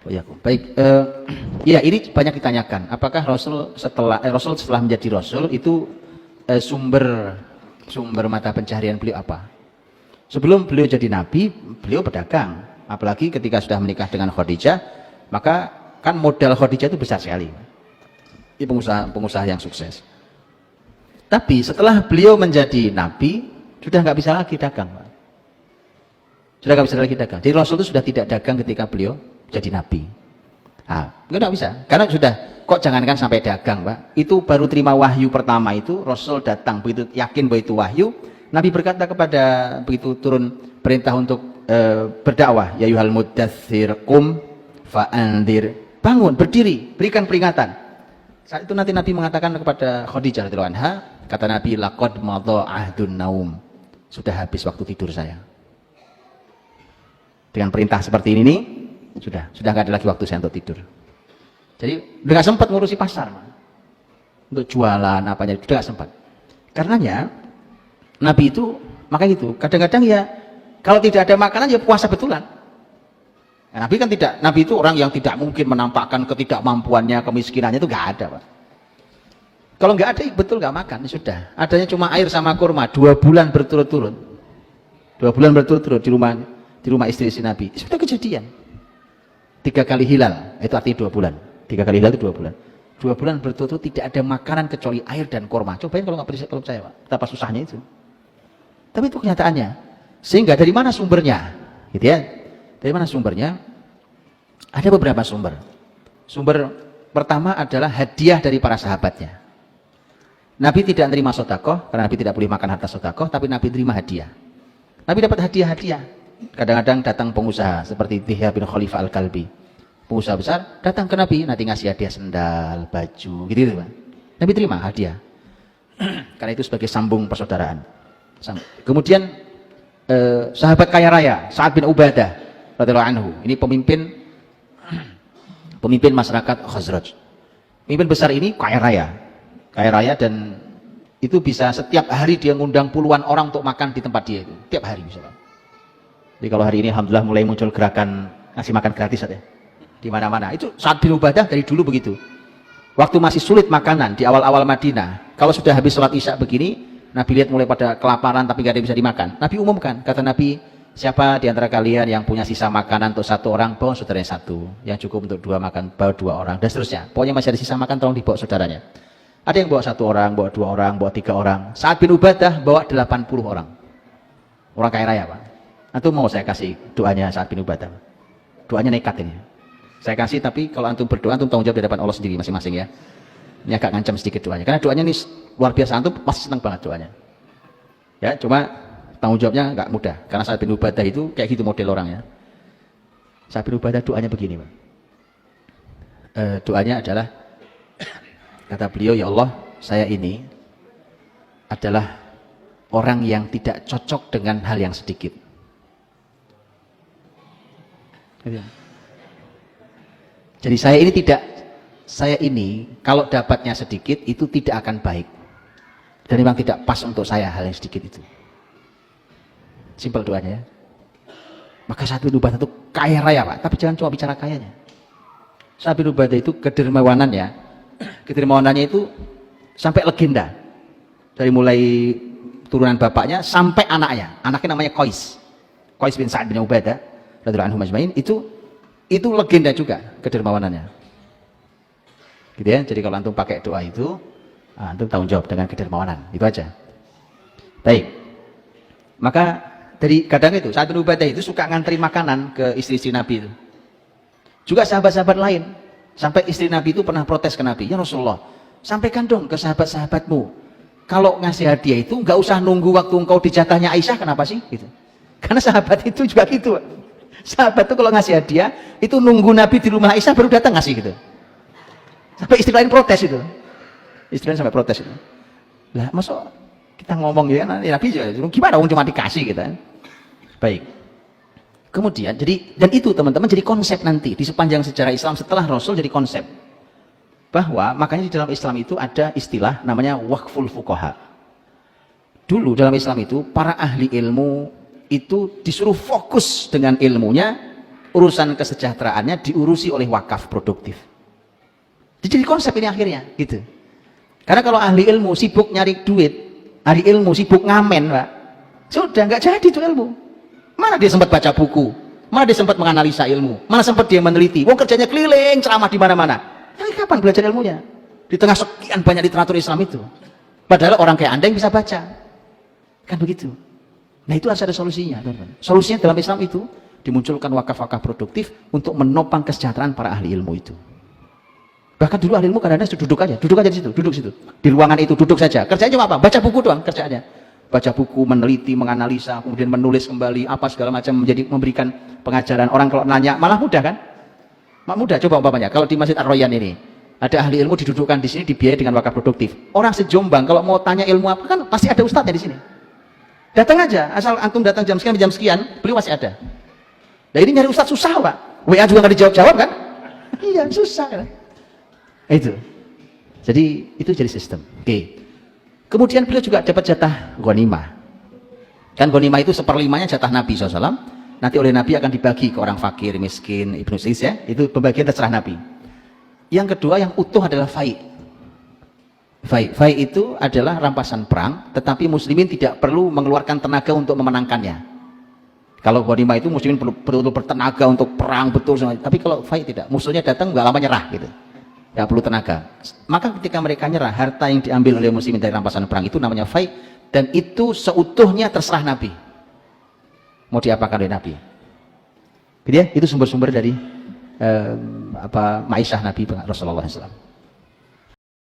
Ya, baik. Ya, ini banyak ditanyakan. Apakah Rasul setelah menjadi Rasul itu sumber mata pencaharian beliau apa? Sebelum beliau jadi Nabi, beliau pedagang. Apalagi ketika sudah menikah dengan Khadijah, maka kan modal Khadijah itu besar sekali. Ini pengusaha yang sukses. Tapi setelah beliau menjadi Nabi, sudah nggak bisa lagi dagang, Pak. Sudah nggak bisa lagi dagang. Jadi Rasul itu sudah tidak dagang ketika beliau jadi Nabi. Nah, nggak bisa. Karena sudah, kok jangankan sampai dagang, Pak. Itu baru terima wahyu pertama itu, Rasul datang, begitu yakin bahwa itu wahyu, Nabi berkata kepada, begitu turun perintah untuk berdakwah, ya yuhal muddathir qum fa'andir, bangun, berdiri, berikan peringatan. Saat itu nanti Nabi mengatakan kepada Khadijah radhiyallahu anha, kata Nabi, laqad madha ahdun naum, sudah habis waktu tidur saya. Dengan perintah seperti ini nih, sudah nggak ada lagi waktu saya untuk tidur. Jadi nggak sempat ngurusi pasar, untuk jualan apanya, sudah nggak sempat. Karenanya Nabi itu, makanya itu kadang-kadang ya kalau tidak ada makanan ya puasa betulan. Nah, Nabi itu orang yang tidak mungkin menampakkan ketidakmampuannya, kemiskinannya, itu nggak ada, Pak. Kalau nggak ada, betul nggak makan, sudah. Adanya cuma air sama kurma 2 bulan berturut-turut. 2 bulan berturut-turut di rumah istri Nabi. Itu sudah kejadian. 3 kali hilal, itu artinya 2 bulan. 3 kali hilal itu 2 bulan. 2 bulan berturut-turut tidak ada makanan kecuali air dan kurma. Cobain kalau nggak percaya, Pak. Betapa susahnya itu. Tapi itu kenyataannya. Sehingga dari mana sumbernya? Gitu ya. Dari mana sumbernya? Ada beberapa sumber. Sumber pertama adalah hadiah dari para sahabatnya. Nabi tidak menerima sedekah karena Nabi tidak boleh makan harta sedekah, tapi Nabi terima hadiah. Nabi dapat hadiah-hadiah. Kadang-kadang datang pengusaha seperti Dihya bin Khalifah Al-Kalbi. Pengusaha besar datang ke Nabi, nanti ngasih hadiah sendal, baju, gitu, Pak. Nabi terima hadiah. Karena itu sebagai sambung persaudaraan. Kemudian sahabat kaya raya Sa'ad bin Ubadah radhiyallahu anhu, ini pemimpin masyarakat Khazraj. Pemimpin besar ini kaya raya dan itu bisa setiap hari dia ngundang puluhan orang untuk makan di tempat dia itu, tiap hari bisa. Jadi kalau hari ini alhamdulillah mulai muncul gerakan ngasih makan gratis ya di mana-mana. Itu Sa'ad bin Ubadah dari dulu begitu. Waktu masih sulit makanan di awal-awal Madinah, kalau sudah habis sholat isya begini, Nabi lihat mulai pada kelaparan tapi gak ada yang bisa dimakan. Nabi umumkan, kata Nabi, siapa di antara kalian yang punya sisa makanan untuk 1 orang, bawa saudaranya 1. Yang cukup untuk 2 makan, bawa 2 orang, dan seterusnya. Pokoknya masih ada sisa makan, tolong dibawa saudaranya. Ada yang bawa 1 orang, bawa 2 orang, bawa 3 orang. Sa'ad bin Ubadah bawa 80 orang. Orang kaya raya, Pak. Antum mau saya kasih doanya Sa'ad bin Ubadah? Doanya nekat ini. Saya kasih, tapi kalau antum berdoa, antum tanggung jawab di depan Allah sendiri masing-masing ya. Ini agak ngancam sedikit doanya. Karena doanya ini luar biasa, antum pasti senang banget doanya. Ya, cuma tanggung jawabnya nggak mudah. Karena Sa'ad bin Ubadah itu kayak gitu model orangnya. Sa'ad bin Ubadah doanya begini, Pak. Doanya adalah, kata beliau, ya Allah, saya ini adalah orang yang tidak cocok dengan hal yang sedikit. Jadi saya ini kalau dapatnya sedikit itu tidak akan baik. Dan memang tidak pas untuk saya hal yang sedikit itu. Simpel doanya ya. Maka Sa'ad bin Ubadah itu kaya raya, Pak, tapi jangan cuma bicara kayanya. Sa'ad bin Ubadah itu kedermawanannya itu sampai legenda. Dari mulai turunan bapaknya sampai anaknya. Anaknya namanya Qais bin Sa'ad bin Ubadah radhiyallahu anhu majma'in, itu legenda juga kedermawanannya. Gitu ya. Jadi kalau antum pakai doa itu, antum tanggung jawab dengan kedermawanan. Itu aja. Baik. Maka dari kadang itu Sa'ad bin Ubadah itu suka ngantri makanan ke istri-istri Nabi itu. Juga sahabat-sahabat lain. Sampai istri Nabi itu pernah protes ke Nabi, ya Rasulullah, sampaikan dong ke sahabat-sahabatmu, kalau ngasih hadiah itu nggak usah nunggu waktu engkau dijatahnya Aisyah, kenapa sih? Gitu. Karena sahabat itu juga gitu. Sahabat itu kalau ngasih hadiah itu nunggu Nabi di rumah Aisyah baru datang ngasih gitu. Sampai istri lain protes itu. Istri lain sampai protes itu. Lah, masuk kita ngomong ya Nabi juga gimana wong cuma dikasih gitu kan. Baik. Kemudian dan itu teman-teman jadi konsep nanti di sepanjang sejarah Islam setelah Rasul, jadi konsep bahwa makanya di dalam Islam itu ada istilah namanya waqful fuqaha. Dulu dalam Islam itu para ahli ilmu itu disuruh fokus dengan ilmunya urusan kesejahteraannya diurusi oleh wakaf produktif. Jadi konsep ini akhirnya gitu. Karena kalau ahli ilmu sibuk nyari duit, ahli ilmu sibuk ngamen, Pak, sudah nggak jadi itu ilmu. Mana dia sempat baca buku, mana dia sempat menganalisa ilmu, mana sempat dia meneliti. Wong kerjanya keliling ceramah di mana-mana. Tapi kapan belajar ilmunya? Di tengah sekian banyak literatur Islam itu. Padahal orang kayak Anda yang bisa baca. Kan begitu. Nah itu harus ada solusinya, teman-teman. Solusinya dalam Islam itu dimunculkan wakaf-wakaf produktif untuk menopang kesejahteraan para ahli ilmu itu. Bahkan dulu ahli ilmu kadang-kadang duduk aja di situ, duduk situ. Di ruangan itu duduk saja. Kerjanya cuma apa? Baca buku doang kerjaannya. Baca buku, meneliti, menganalisa, kemudian menulis kembali apa segala macam, memberikan pengajaran. Orang kalau nanya malah mudah kan? Mudah. Coba umpamanya kalau di Masjid Ar-Royan ini ada ahli ilmu didudukkan di sini dibiayai dengan wakaf produktif. Orang sejombang kalau mau tanya ilmu apa kan pasti ada ustadznya di sini. Datang aja, asal antum datang jam sekian, beliau masih ada. Nah ini nyari ustadz susah, Pak. WA juga nggak dijawab-jawab kan? Iya, susah kan? Itu. Jadi itu jadi sistem. Oke. Kemudian beliau juga dapat jatah ghanimah. Kan ghanimah itu 1/5-nya jatah Nabi SAW. Nanti oleh Nabi akan dibagi ke orang fakir, miskin, Ibnu Sis ya. Itu pembagian terserah Nabi. Yang kedua yang utuh adalah fai'. Fai' itu adalah rampasan perang, tetapi muslimin tidak perlu mengeluarkan tenaga untuk memenangkannya. Kalau ghanimah itu muslimin perlu bertenaga untuk perang betul, tapi kalau fai' tidak, musuhnya datang nggak lama nyerah gitu. Nggak perlu tenaga. Maka ketika mereka nyerah, harta yang diambil oleh muslimin dari rampasan perang itu namanya fai', dan itu seutuhnya terserah Nabi. Mau diapakan oleh Nabi. Gitu ya? Itu sumber-sumber dari ma'isyah Nabi Rasulullah SAW.